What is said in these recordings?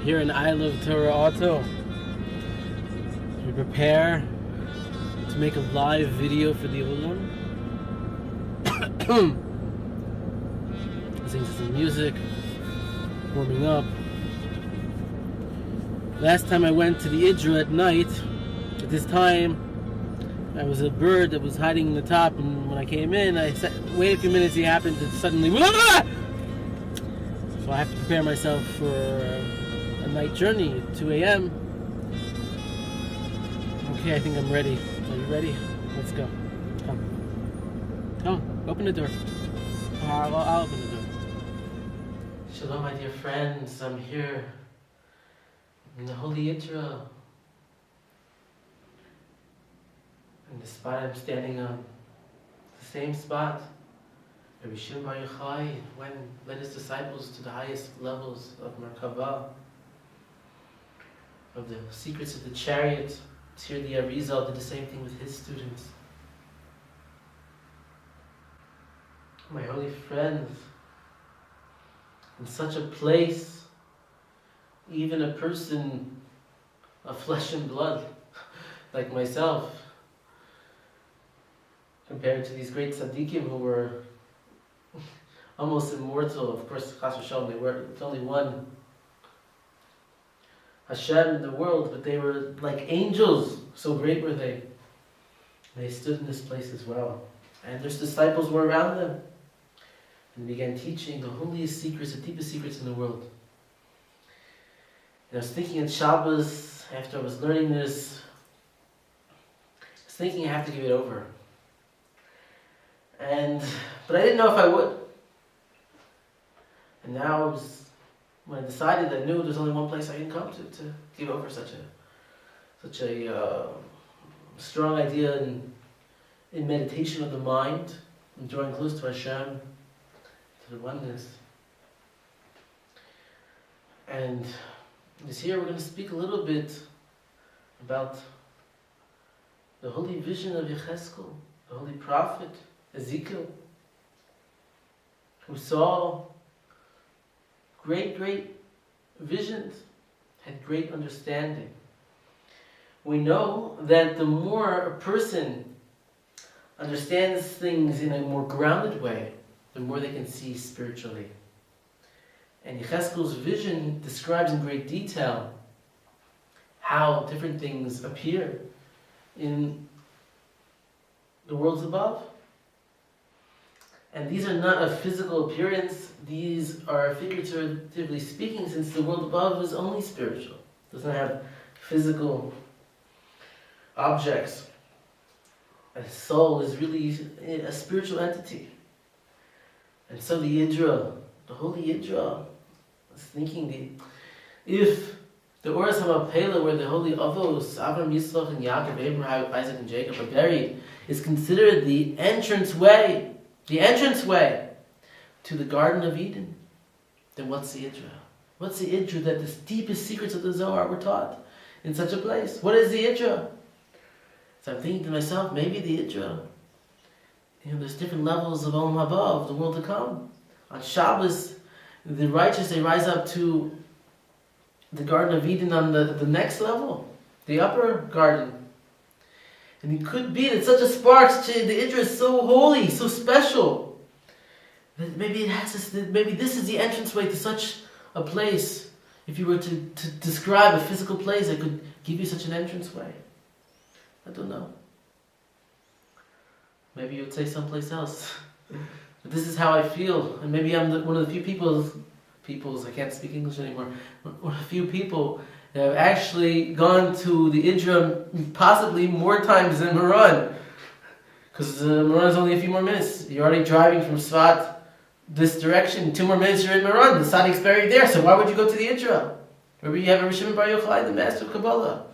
Here in I Love Torah Auto, we prepare to make a live video for the Olam. Listening to some music, warming up. Last time I went to the Idra at night, at this time, I was a bird that was hiding in the top, and when I came in, waited a few minutes, he happened to suddenly... So I have to prepare myself for a night journey at 2 a.m. Okay, I think I'm ready. Are you ready? Let's go. Come, open the door. I'll open the door. Shalom, my dear friends. I'm here in the Holy Yitra. And the spot I'm standing on, the same spot Rabbi Shimon Bar Yochai led his disciples to the highest levels of Merkabah, of the secrets of the Chariot. Here the Arizal did the same thing with his students. My holy friends, in such a place, even a person of flesh and blood, like myself, compared to these great tzaddikim who were almost immortal. Of course, Chas v'shalom, there's only one Hashem in the world, but they were like angels. So great were they. They stood in this place as well. And their disciples were around them. And began teaching the holiest secrets, the deepest secrets in the world. And I was thinking on Shabbos, after I was learning this, I was thinking I have to give it over. But I didn't know if I would. And now when I decided, I knew there's only one place I can come to give over such a strong idea in meditation of the mind, and drawing close to Hashem, to the oneness. And this year we're going to speak a little bit about the holy vision of Yecheskel, the holy prophet Ezekiel, who saw great visions, had great understanding. We know that the more a person understands things in a more grounded way, the more they can see spiritually. And Yecheskel's vision describes in great detail how different things appear in the worlds above. And these are not a physical appearance, these are figuratively speaking, since the world above is only spiritual. It doesn't have physical objects. A soul is really a spiritual entity. And so the Idra, the holy Idra, was thinking if the Oros HaMapela, where the holy Avos, Avraham, Yitzchak, and Yaakov, Abraham, Isaac, and Jacob are buried, is considered the entrance way to the Garden of Eden, then what's the Idra? What's the Idra that the deepest secrets of the Zohar were taught in such a place? What is the Idra? So I'm thinking to myself, maybe the Idra, there's different levels of Olam Haba, of the world to come. On Shabbos, the righteous, they rise up to the Garden of Eden on the next level, the upper garden. And it could be that such a spark, the Idra is so holy, so special, that maybe maybe this is the entranceway to such a place. If you were to describe a physical place that could give you such an entranceway, I don't know. Maybe you would say someplace else. But this is how I feel, and maybe I'm one of the few peoples, I can't speak English anymore, one of the few people that have actually gone to the Idra possibly more times than Meron. Because Meron is only a few more minutes. You're already driving from Tzfat this direction. 2 more minutes you're in Meron. The Tzadik's buried there, so why would you go to the Idra? Maybe you have Rabbi Shimon Bar Yochai, the master of Kabalah.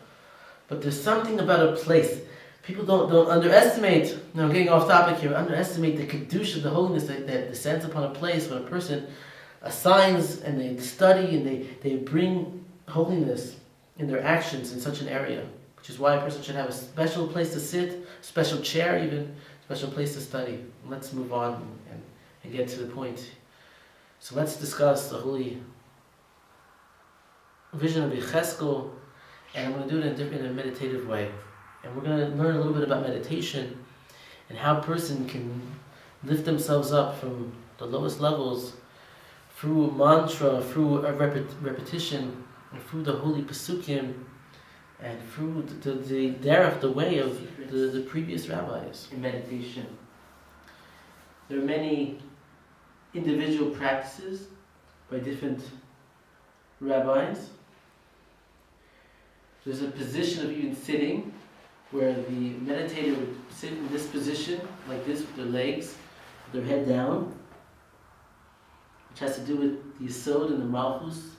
But there's something about a place. People don't underestimate, I'm getting off topic here, underestimate the kedusha, the holiness that descends upon a place when a person assigns and they study and they bring holiness in their actions in such an area, which is why a person should have a special place to sit, special chair even, special place to study. Let's move on and get to the point. So let's discuss the holy vision of Yecheskel, and I'm going to do it in a meditative way. And we're going to learn a little bit about meditation and how a person can lift themselves up from the lowest levels through mantra, through a repetition, and through the holy Pesukim, and through the derech, the way of the previous rabbis in meditation. There are many individual practices by different rabbis. There's a position of even sitting where the meditator would sit in this position, like this, with their legs, with their head down, which has to do with the Yesod and the Malchus.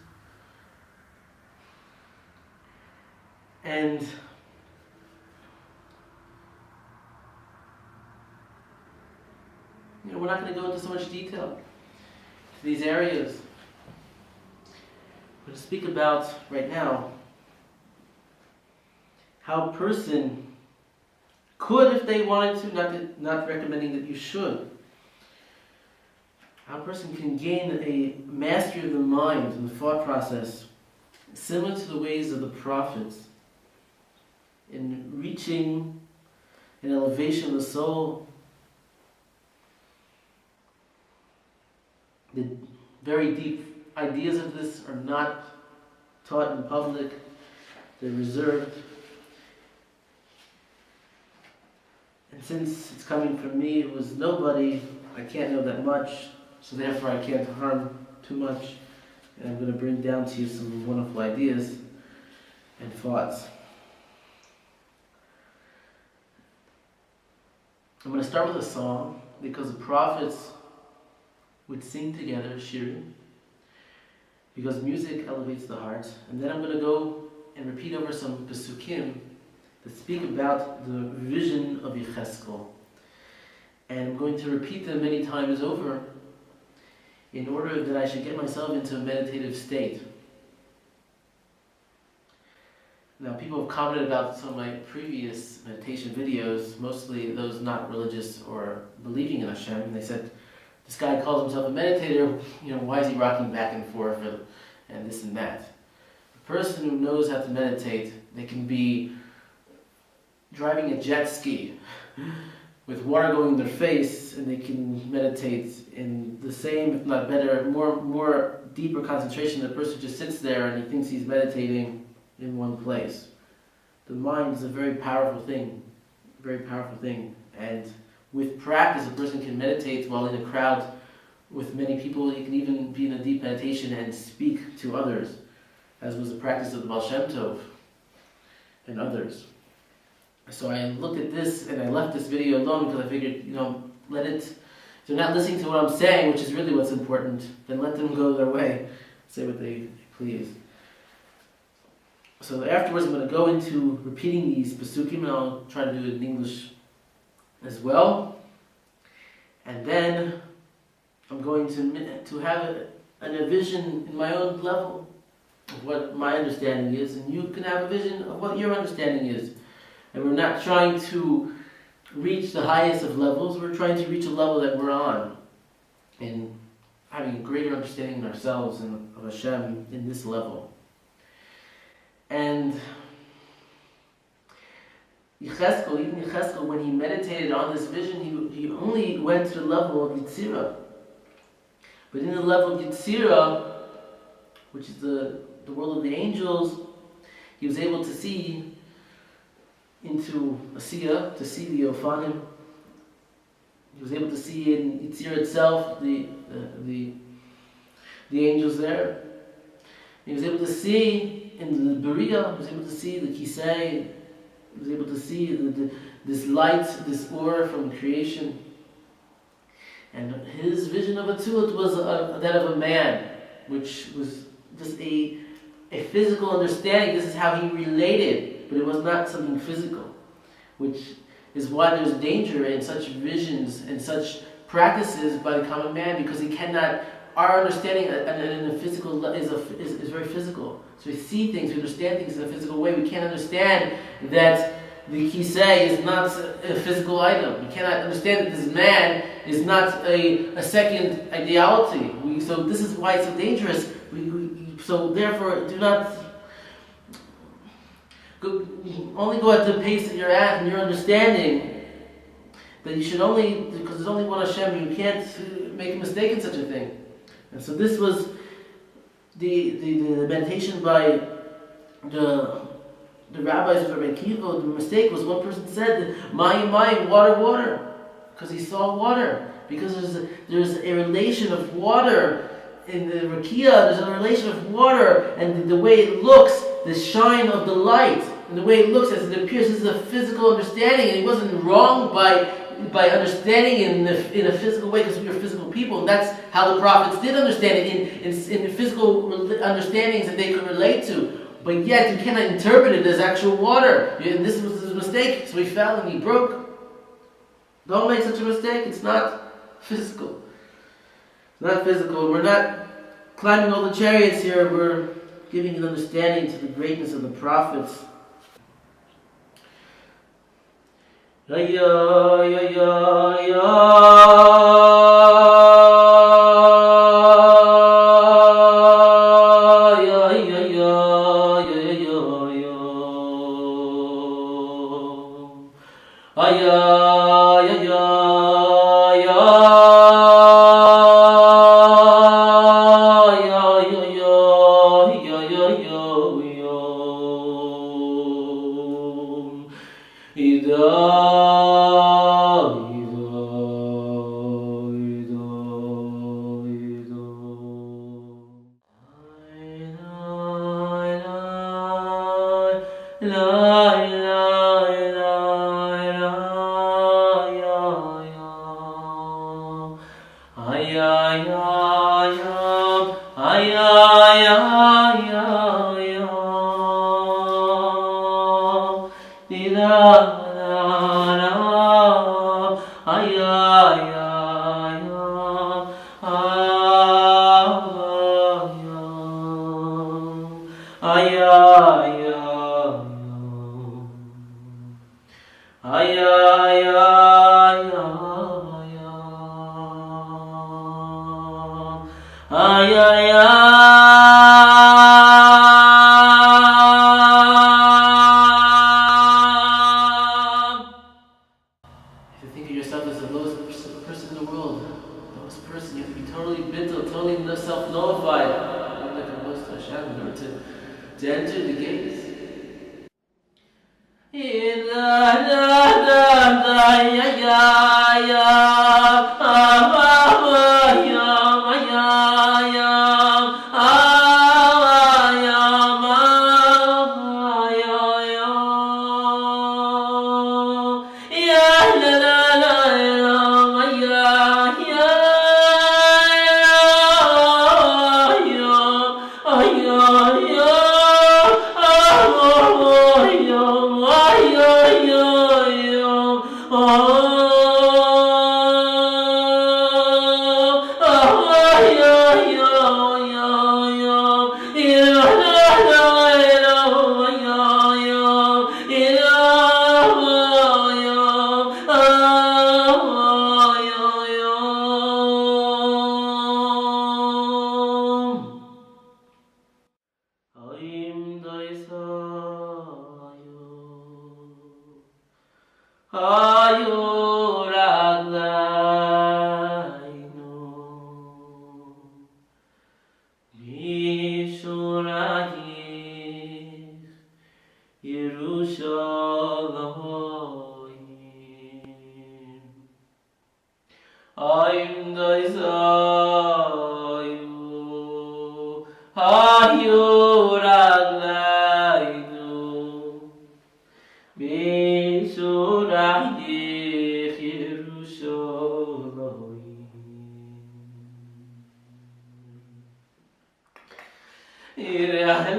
And we're not going to go into so much detail to these areas. I'm going to speak about right now how a person could, if they wanted to, not recommending that you should, how a person can gain a mastery of the mind and the thought process similar to the ways of the prophets in reaching an elevation of the soul. The very deep ideas of this are not taught in public. They're reserved. And since it's coming from me, who is nobody, I can't know that much, so therefore I can't harm too much. And I'm going to bring down to you some wonderful ideas and thoughts. I'm going to start with a song, because the prophets would sing together, shirin, because music elevates the heart. And then I'm going to go and repeat over some pesukim that speak about the vision of Yecheskel. And I'm going to repeat them many times over in order that I should get myself into a meditative state. Now, people have commented about some of my previous meditation videos, mostly those not religious or believing in Hashem, and they said, this guy calls himself a meditator, why is he rocking back and forth and this and that? A person who knows how to meditate, they can be driving a jet ski with water going in their face, and they can meditate in the same, if not better, more deeper concentration. The person just sits there and he thinks he's meditating in one place. The mind is a very powerful thing, and with practice, a person can meditate while in a crowd with many people. He can even be in a deep meditation and speak to others, as was the practice of the Baal Shem Tov and others. So I looked at this and I left this video alone because I figured, let it, if they're not listening to what I'm saying, which is really what's important, then let them go their way, say what they please. So afterwards I'm going to go into repeating these pesukim, and I'll try to do it in English as well. And then I'm going to have a vision in my own level of what my understanding is, and you can have a vision of what your understanding is. And we're not trying to reach the highest of levels, we're trying to reach a level that we're on, in having a greater understanding of ourselves and of Hashem in this level. And Yecheskel, when he meditated on this vision, he only went to the level of Yetzirah. But in the level of Yetzirah, which is the world of the angels, he was able to see into Asiya, to see the Ophanim. He was able to see in Yetzirah itself the angels there. He was able to see in the Beriah, he was able to see the Kisei, he was able to see this light, this aura from creation. And his vision of Atzilut was that of a man, which was just a physical understanding. This is how he related, but it was not something physical, which is why there's danger in such visions and such practices by the common man, because he cannot. Our understanding in a physical is very physical. So we see things, we understand things in a physical way. We can't understand that the kisei is not a physical item. We cannot understand that this man is not a second ideality. So this is why it's so dangerous. So therefore, do not only go at the pace that you're at and your understanding. That you should only, because there's only one Hashem, you can't make a mistake in such a thing. And so this was the meditation by the rabbis of Rabbi Akiva. The mistake was one person said, Mayim, water, because he saw water. Because there's a relation of water in the Rakia, there's a relation of water, and the way it looks, the shine of the light, and the way it looks as it appears, this is a physical understanding, and he wasn't wrong by understanding in a physical way, because we are physical people, and that's how the prophets did understand it, in physical understandings that they could relate to. But yet, you cannot interpret it as actual water. And this was his mistake, so he fell and he broke. Don't make such a mistake, it's not physical. It's not physical. We're not climbing all the chariots here, we're giving an understanding to the greatness of the prophets. Ya ya ya ya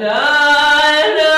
La la la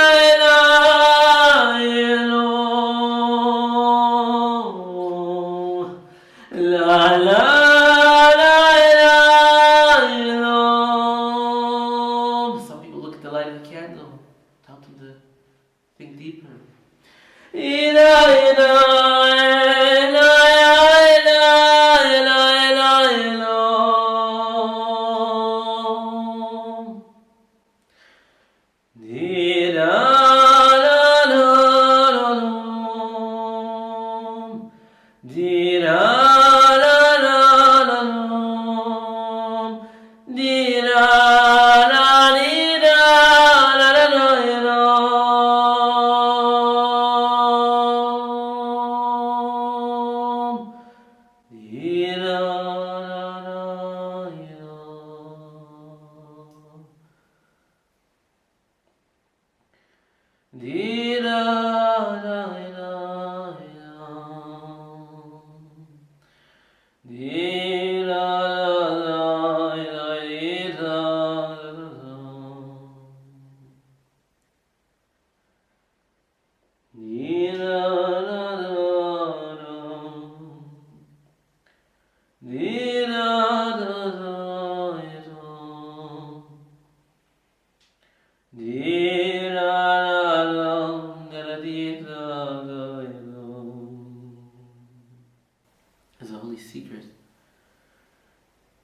There's a holy secret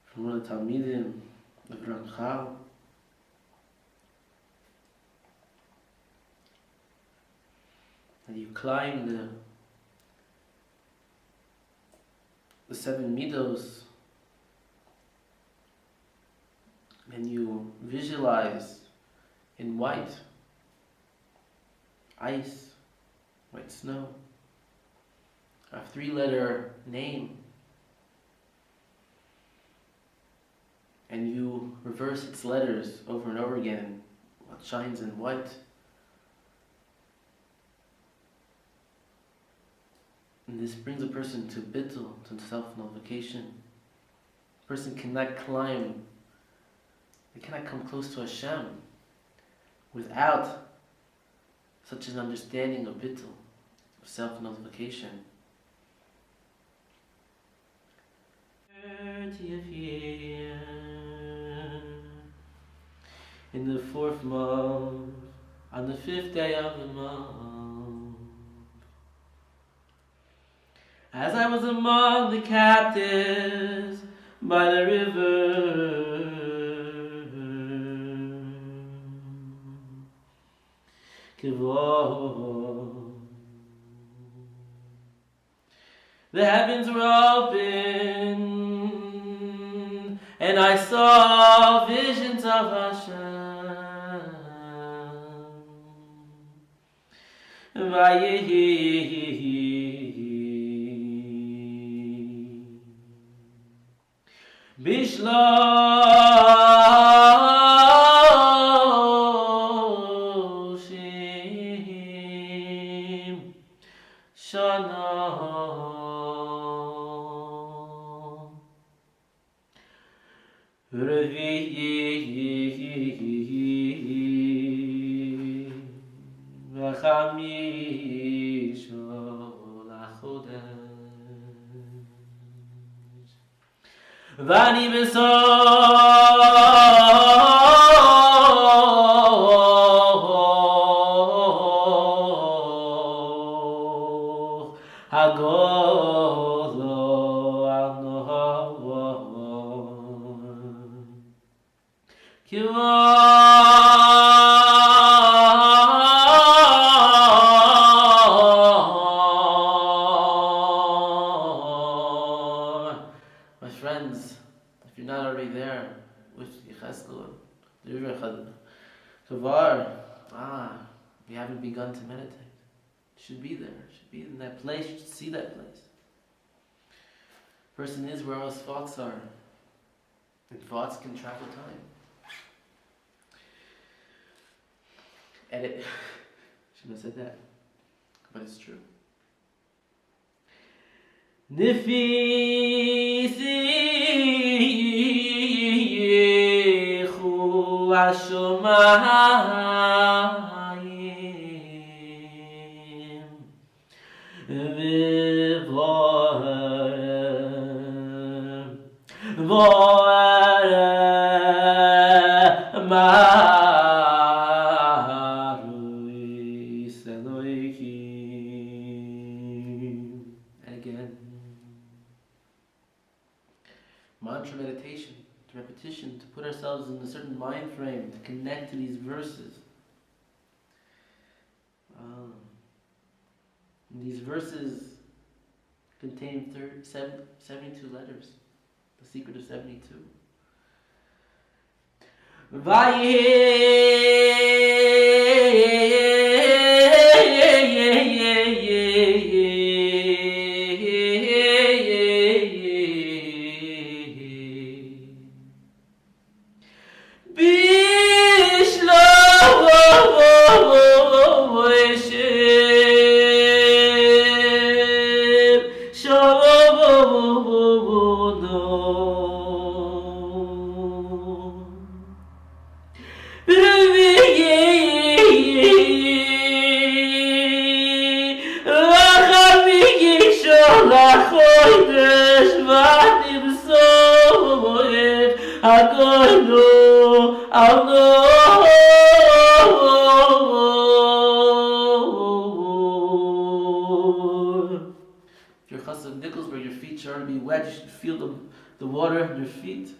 from one of the Talmidim of Ramchal. And you climb the 7 midos, and you visualize in white ice, white snow, a 3-letter name, and you reverse its letters over and over again, what shines in white. And this brings a person to bittul, to self-nullification. A person cannot climb, they cannot come close to Hashem without such an understanding of bittul, of self-nullification. In the 4th month, on the 5th day of the month, as I was among the captives by the river, Kivor, the heavens were open, and I saw visions of Hashem. Bishloshim Shana Revi'i V'chamisho Lachodesh V'ani Besoch Hagolo Anohon My friends, if you're not already there with Yecheskel, the river Kavar, you haven't begun to meditate. You should be there. You should be in that place. You should see that place. Person is where all his thoughts are. And thoughts can travel time. Edit. Shouldn't have said that. But it's true. Nifisi Hashomayim V'vohem Vohem Maruis Elohim. And again, mantra meditation, repetition, to put ourselves in a certain mind frame, to connect to these verses. And these verses contain 72 letters, the secret of 72. If you're Chassid Nichols, where your feet are to be wet, you should feel the water on your feet.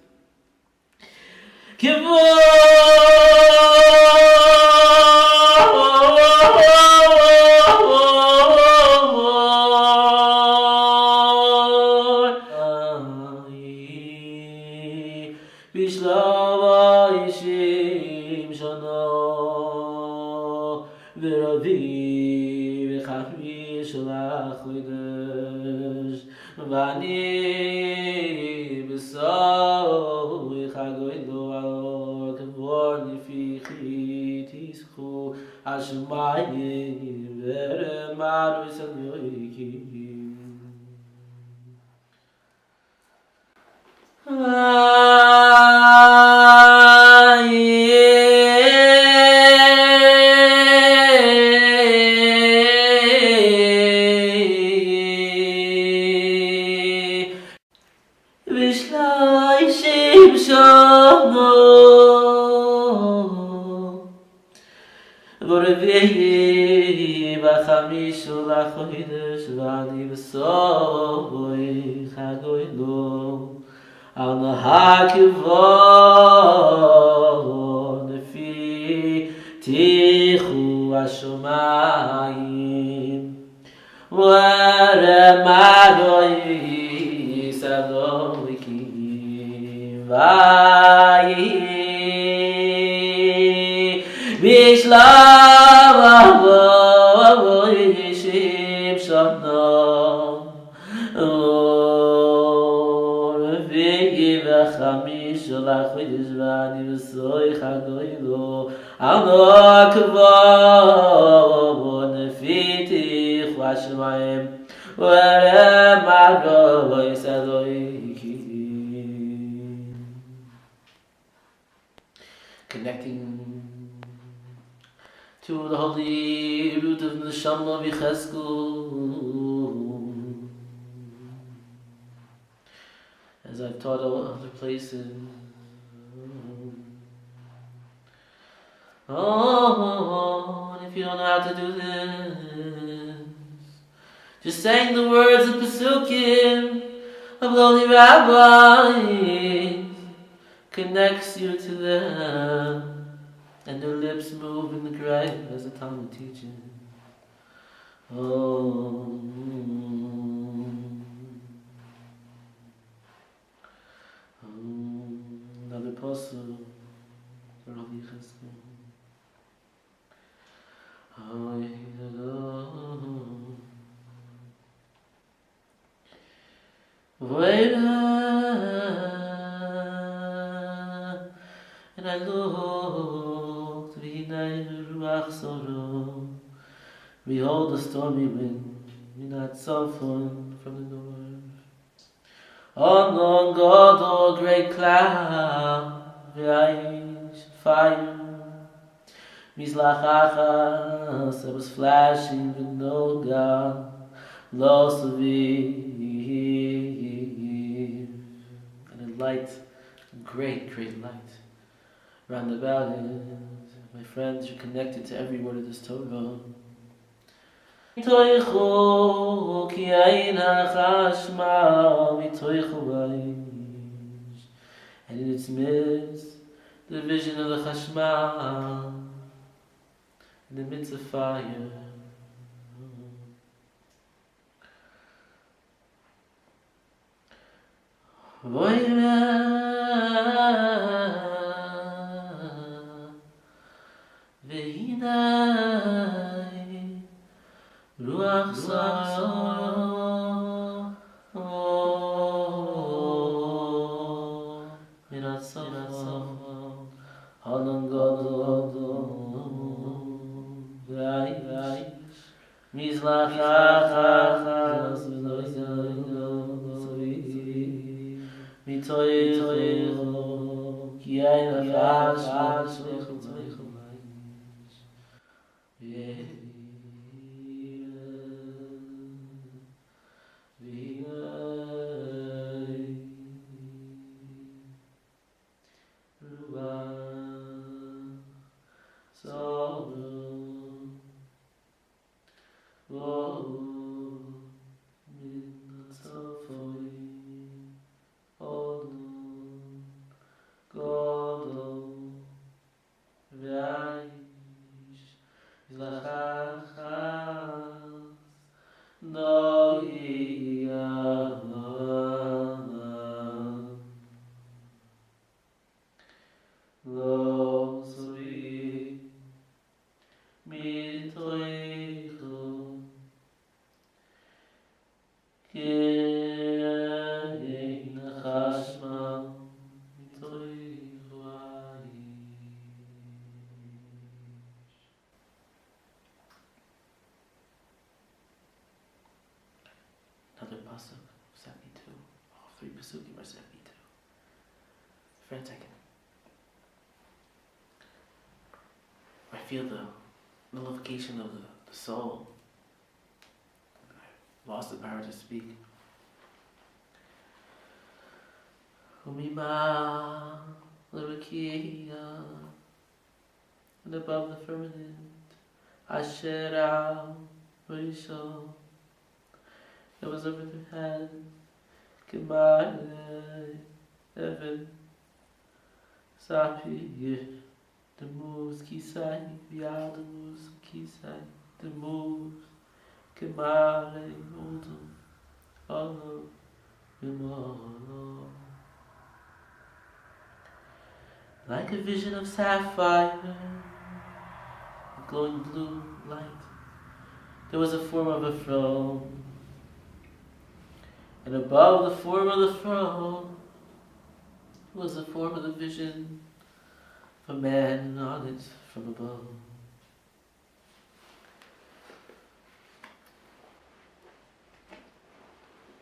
Connecting to the holy root of the Neshama V'Cheskel, as I've taught other places. Oh, and if you don't know how to do this, just saying the words of Pesukim of Holy Rabbis connects you to them, and their lips move in the grave as the Talmud teaches. Oh, another pasuk for Holy Cheskel. And I looked, behold the stormy wind, not softened from the north. Unknown God, or great cloud, fire, Mizlachachas, that was flashing with no God, lost of Eve, and a light, a great, great light. Round about it, my friends, you're connected to every word of this Torah. And in its midst, the vision of the Chashmal, in the midst of fire. Another pasuk, 72. All three pasukim are 72. Friends, I feel the nullification of the soul. I lost the power to speak. Umima l'rakia, and above the firmament, Asher al Rishon, that was over their head, K'ma'alei Even, Sapi, the moves, Kisai, Bial, the moves, Kisai, the moves, K'ma'alei Odom, Olo, Mimolo. Like a vision of sapphire, a glowing blue light, there was a form of a throne. And above the form of the throne was the form of the vision of a man on it from above.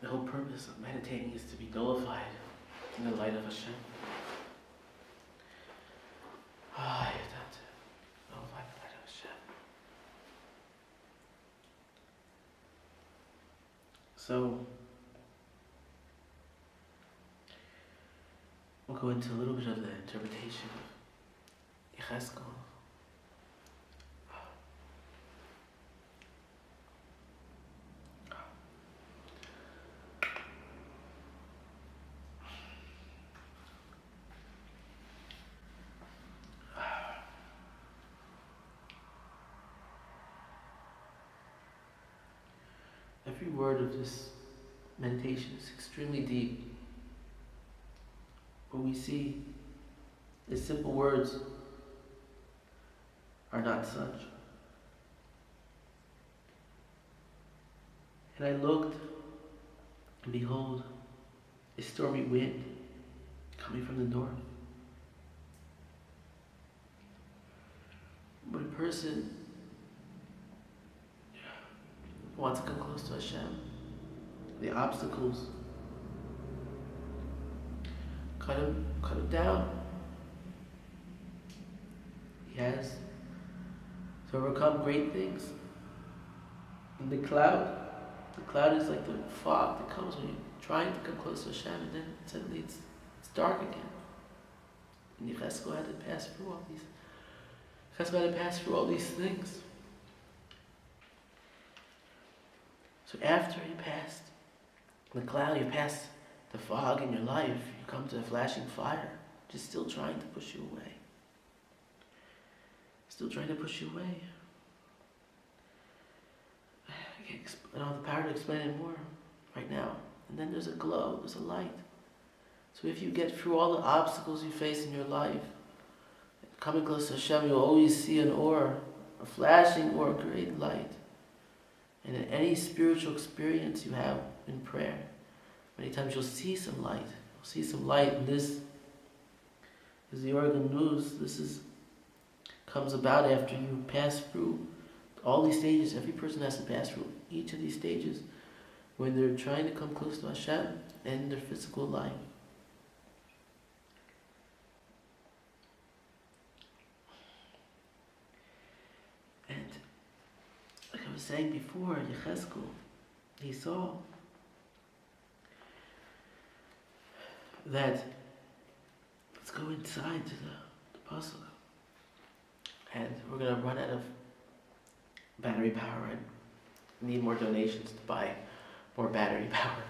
The whole purpose of meditating is to be nullified in the light of Hashem. Ah, you have to nullify the light of Hashem. So, we'll go into a little bit of the interpretation of Ezekiel. Every word of this meditation is extremely deep. What we see as simple words are not such. And I looked, and behold, a stormy wind coming from the north. When a person wants to come close to Hashem, the obstacles cut him down. He has to overcome great things. And the cloud is like the fog that comes when you're trying to come close to Hashem, and then suddenly it's dark again. And Ezekiel had to pass through all these things. So after you passed the cloud, you passed the fog in your life, you come to a flashing fire, just still trying to push you away. Still trying to push you away. I don't have the power to explain it more right now. And then there's a glow, there's a light. So if you get through all the obstacles you face in your life, coming close to Hashem, you'll always see an aura, a flashing aura, great light. And in any spiritual experience you have in prayer, many times you'll see some light. You'll see some light, and this is the Oregon News. This is comes about after you pass through all these stages. Every person has to pass through each of these stages when they're trying to come close to Hashem and their physical life. And like I was saying before, Yechezkel, he saw that, let's go inside to the puzzle, and we're going to run out of battery power and need more donations to buy more battery power.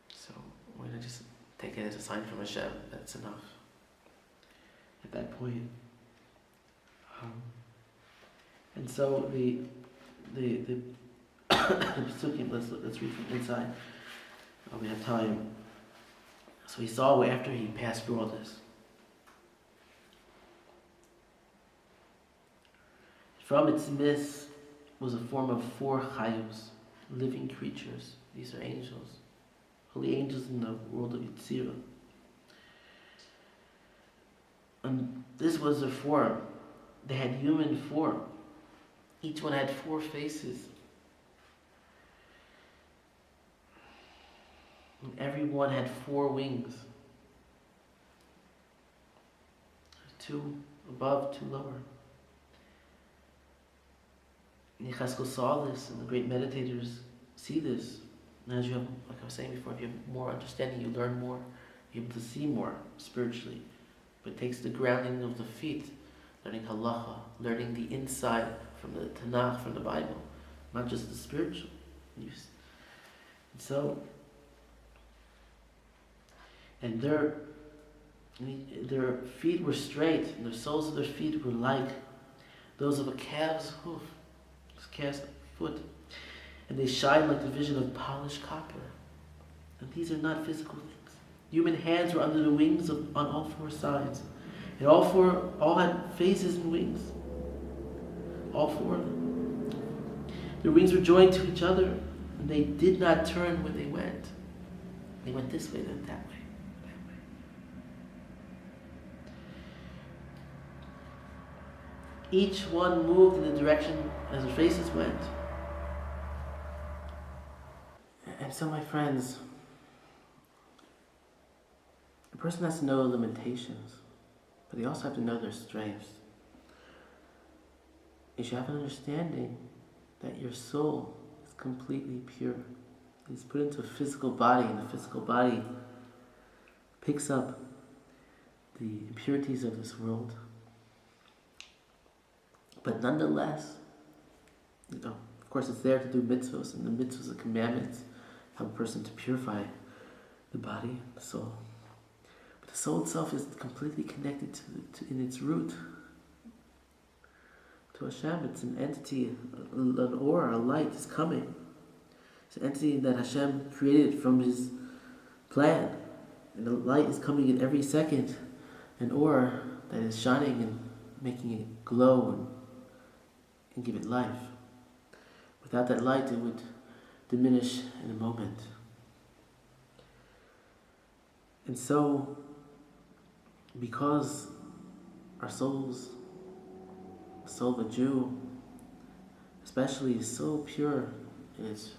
So we're going to just take it as a sign from Hashem. That's enough at that point. And so the Pesukim, let's read from inside. We have time. So he saw after he passed through all this. From its midst was a form of 4 chayos, living creatures. These are angels, holy angels in the world of Yetzirah. And this was their form. They had human form. Each one had 4 faces. And every one had 4 wings. 2 above, 2 lower. And Yechezkel saw this, and the great meditators see this. And as you have, like I was saying before, if you have more understanding, you learn more, you're able to see more spiritually. But it takes the grounding of the feet, learning halacha, learning the inside from the Tanakh, from the Bible, not just the spiritual. And so, and their feet were straight, and the soles of their feet were like those of a calf's hoof, calf's foot, and they shine like the vision of polished copper. And these are not physical things. Human hands were under the wings on all 4 sides, and all had faces and wings. All 4 of them. Their wings were joined to each other, and they did not turn when they went. They went this way, then that way. Each one moved in the direction as their faces went. And so, my friends, a person has to know the limitations, but they also have to know their strengths. You should have an understanding that your soul is completely pure. It's put into a physical body, and the physical body picks up the impurities of this world. But nonetheless, of course it's there to do mitzvahs, and the mitzvahs, the commandments, help a person to purify the body, the soul. But the soul itself is completely connected in its root to Hashem. It's an entity, an aura, a light is coming. It's an entity that Hashem created from His plan. And the light is coming in every second, an aura that is shining and making it glow and give it life. Without that light, it would diminish in a moment. And so, because our souls, the soul of a Jew especially, is so pure in its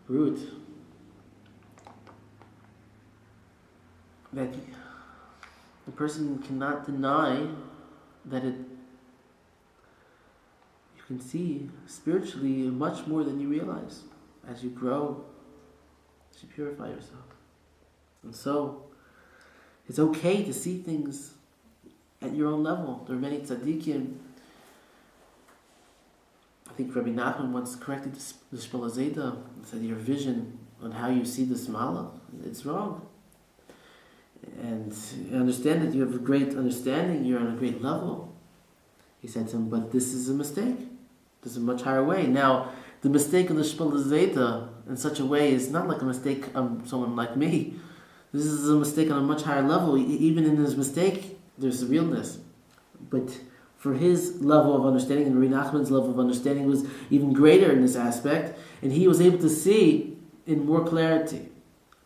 root, that the person cannot deny that you can see spiritually much more than you realize as you grow, as you purify yourself. And so, it's okay to see things at your own level. There are many tzaddikim. I think Rabbi Nachman once corrected the Shmuel Zayda and said, your vision on how you see this malach, it's wrong. And you understand that you have a great understanding, you're on a great level. He said to him, but this is a mistake. This is a much higher way. Now, the mistake of the Shmuel Zayda in such a way is not like a mistake of someone like me. This is a mistake on a much higher level. Even in his mistake, there's realness. But for his level of understanding, and Rabbi Nachman's level of understanding was even greater in this aspect, and he was able to see in more clarity.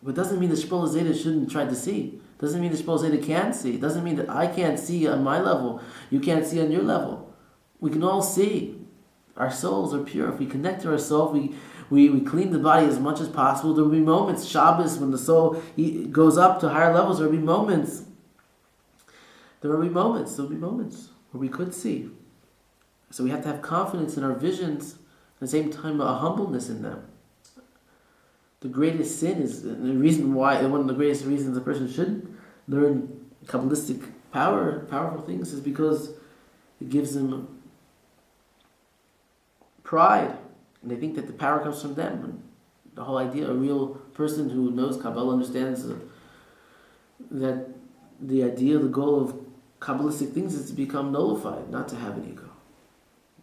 But it doesn't mean that Shmuel Zayda shouldn't try to see. Doesn't mean the Shmuel Zayda can't see. It doesn't mean that I can't see on my level, you can't see on your level. We can all see. Our souls are pure. If we connect to our soul, we clean the body as much as possible. There will be moments, Shabbos, when the soul goes up to higher levels, there will be moments. There will be moments where we could see. So we have to have confidence in our visions, at the same time a humbleness in them. The greatest sin is, the reason why, one of the greatest reasons a person should learn Kabbalistic powerful things is because it gives them pride. And they think that the power comes from them. And the whole idea, a real person who knows Kabbalah understands that the idea, the goal of Kabbalistic things is to become nullified, not to have an ego.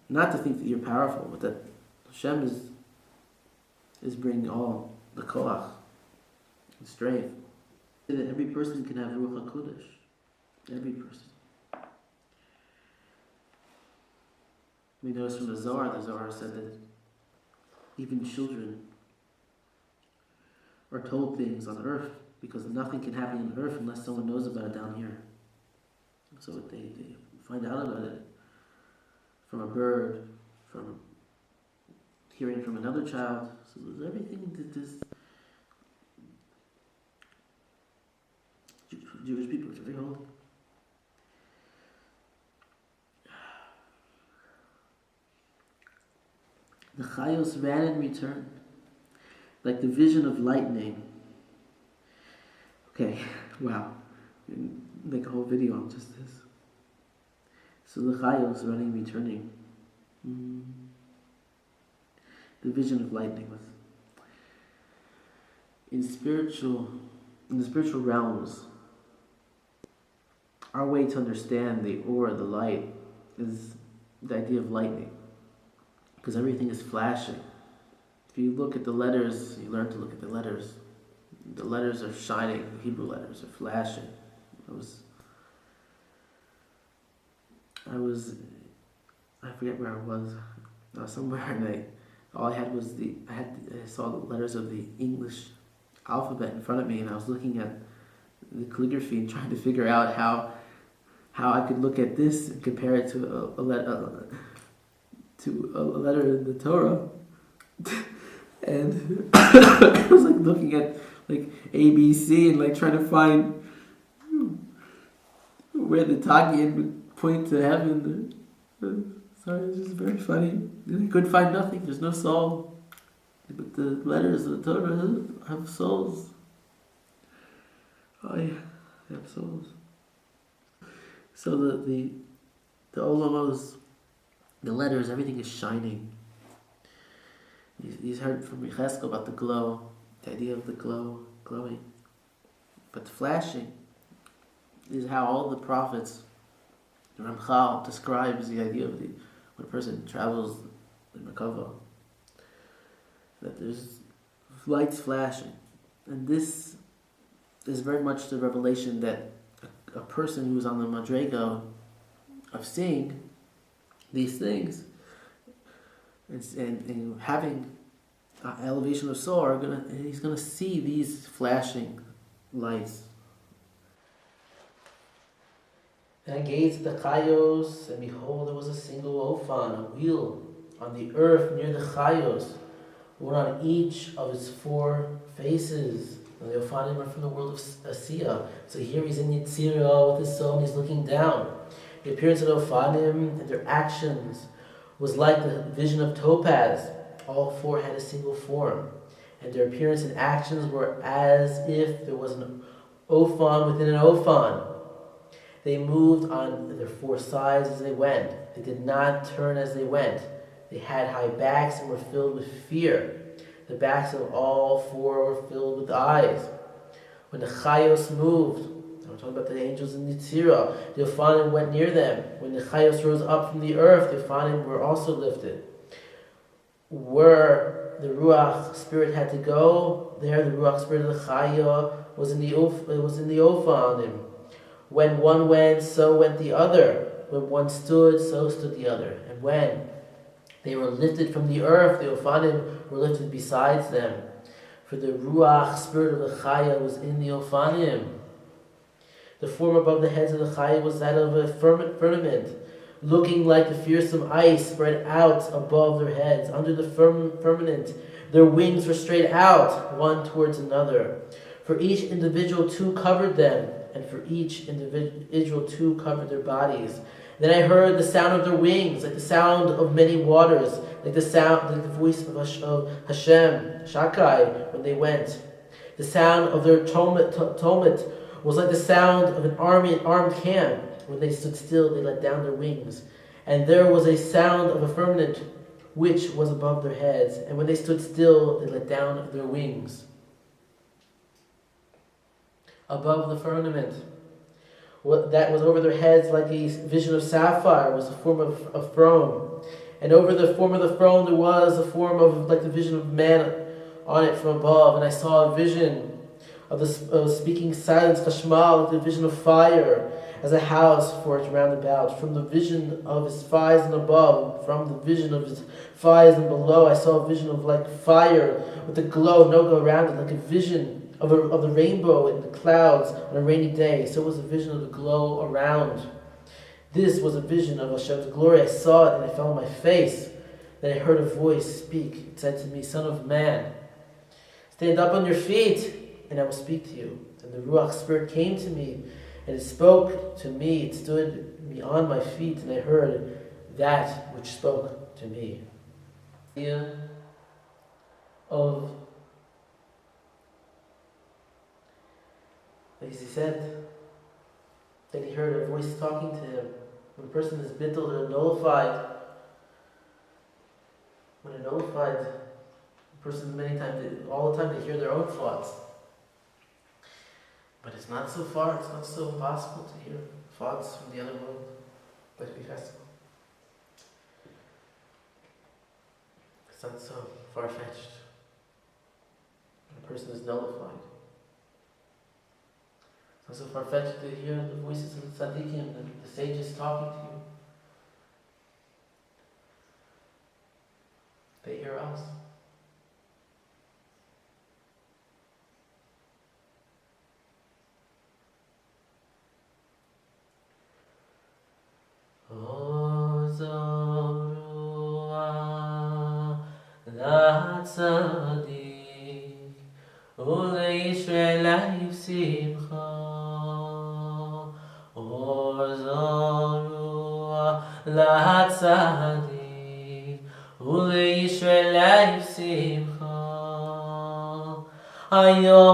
Not to think that you're powerful, but that Hashem is bringing all the koach, the strength. That every person can have Ruach HaKodesh. Every person. We notice from the Zohar said that even children are told things on earth because nothing can happen on earth unless someone knows about it down here. So they find out about it from a bird, from hearing from another child. So there's everything that this Jewish people are very holy. The Chayos ran and returned, like the vision of lightning. Okay, wow. Make a whole video on just this. So the Chayos running, returning. The vision of lightning was in the spiritual realms. Our way to understand the aura, the light, is the idea of lightning. Because everything is flashing. If you look at the letters, you learn to look at the letters. The letters are shining, the Hebrew letters are flashing. I forget where I was, somewhere, and all I had was I saw the letters of the English alphabet in front of me, and I was looking at the calligraphy and trying to figure out how I could look at this and compare it to a letter in the Torah. And I was like looking at like ABC and like trying to find where the Tagian would point to heaven. Sorry, it's just very funny. I couldn't find nothing. There's no soul. But the letters of the Torah have souls. Oh yeah, they have souls. So the olamos, the letters, everything is shining. He's heard from Yecheskel about the glow, the idea of the glow, glowing. But the flashing is how all the prophets, the Ramchal describes the idea of when a person travels in Merkava, that there's lights flashing. And this is very much the revelation that a person who's on the Madrega of seeing these things and having elevation of soul, he's going to see these flashing lights. And I gazed at the Chayos, and behold, there was a single Ophan, a wheel, on the earth near the Chayos, one on each of its four faces. And the Ophanim are from the world of Asiya. So here he's in Yitzira with his soul, and he's looking down. The appearance of the Ophanim and their actions was like the vision of Topaz. All four had a single form, and their appearance and actions were as if there was an Ophan within an Ophan. They moved on their four sides as they went. They did not turn as they went. They had high backs and were filled with fear. The backs of all four were filled with eyes. When the Chayos moved, I'm talking about the angels in Yitzira, the Ophanim went near them. When the Chayos rose up from the earth, the Ophanim were also lifted. Where the Ruach spirit had to go, there the Ruach spirit of the Chaya was in the Ophanim. When one went, so went the other. When one stood, so stood the other. And when they were lifted from the earth, the Ophanim were lifted besides them. For the Ruach spirit of the Chaya was in the Ophanim. The form above the heads of the Chai was that of a firmament, looking like the fearsome ice spread out above their heads. Under the firmament, their wings were straight out, one towards another. For each individual two covered them, and for each individual two covered their bodies. Then I heard the sound of their wings, like the sound of many waters, like the voice of Hashem, Shakai, when they went. The sound of their tumult was like the sound of an armed camp. When they stood still, they let down their wings. And there was a sound of a firmament which was above their heads. And when they stood still, they let down their wings. Above the firmament, what that was over their heads like a vision of sapphire was the form of a throne. And over the form of the throne there was a form of like the vision of man on it from above. And I saw a vision of the speaking silence, Chashmal, like the vision of fire, as a house for it round about. From the vision of his thighs and above, from the vision of his thighs and below, I saw a vision of like fire with a glow, no go around it, like a vision of the rainbow in the clouds on a rainy day. So was a vision of the glow around. This was a vision of Hashem's glory. I saw it and I fell on my face. Then I heard a voice speak. It said to me, Son of man, stand up on your feet, and I will speak to you. And the Ruach Spirit came to me, and it spoke to me. It stood me on my feet, and I heard that which spoke to me. The idea of, as he said, that he heard a voice talking to him. When a person is bittul or nullified, when a nullified person, many times, all the time they hear their own thoughts. But it's not so far, it's not so impossible to hear thoughts from the other world. But to be festival. It's not so far-fetched. When a person is nullified. It's not so far-fetched to hear the voices of the tzaddikim, the sages talking to you. They hear us. Tzaddik uleYisrael simcha or zarua latzaddik uleYisrael simcha ayo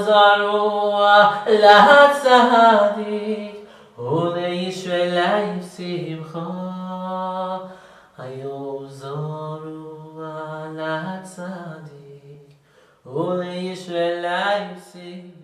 zarua latzaddik uleYisrael simcha ayo zarua latzaddik uleYisrael simcha.